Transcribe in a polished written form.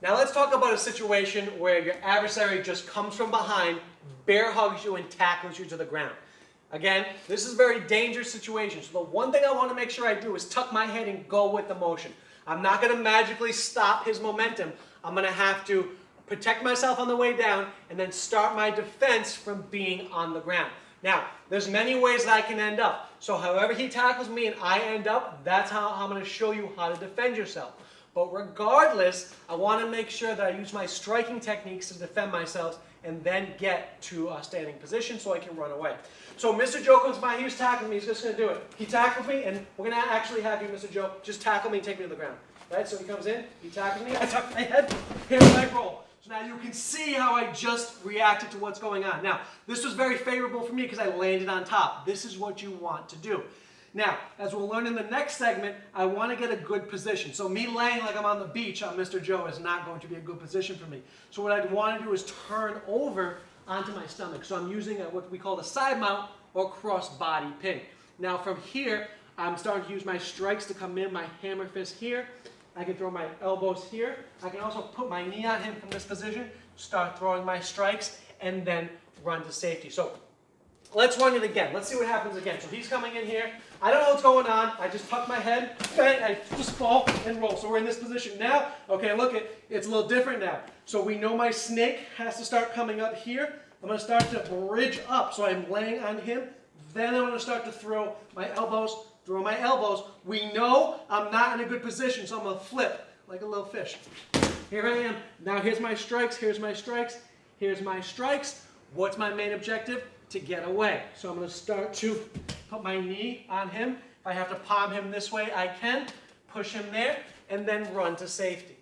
Now let's talk about a situation where your adversary just comes from behind, bear hugs you, and tackles you to the ground. Again, this is a very dangerous situation. So the one thing I want to make sure I do is tuck my head and go with the motion. I'm not going to magically stop his momentum. I'm going to have to protect myself on the way down and then start my defense from being on the ground. Now, there's many ways that I can end up. So however he tackles me and I end up, that's how I'm going to show you how to defend yourself. But regardless, I want to make sure that I use my striking techniques to defend myself and then get to a standing position so I can run away. So Mr. Joe comes by, he was tackling me, he's just going to do it. He tackles me, and we're going to actually have you, Mr. Joe, just tackle me and take me to the ground. Right? So he comes in, he tackles me, I tuck my head, here's my roll. So now you can see how I just reacted to what's going on. Now, this was very favorable for me because I landed on top. This is what you want to do. Now, as we'll learn in the next segment, I want to get a good position. So me laying like I'm on the beach on Mr. Joe is not going to be a good position for me. So what I want to do is turn over onto my stomach. So I'm using what we call a side mount or cross body pin. Now from here, I'm starting to use my strikes to come in, my hammer fist here. I can throw my elbows here. I can also put my knee on him from this position, start throwing my strikes, and then run to safety. So let's run it again. Let's see what happens again. So he's coming in here. I don't know what's going on. I just tuck my head, bang, I just fall and roll. So we're in this position now. Okay, look, it's a little different now. So we know my snake has to start coming up here. I'm going to start to bridge up. So I'm laying on him. Then I'm going to start to throw my elbows. We know I'm not in a good position, so I'm going to flip like a little fish. Here I am. Now here's my strikes, here's my strikes, here's my strikes. What's my main objective? To get away. So I'm going to start to put my knee on him. If I have to palm him this way, I can. Push him there, and then run to safety.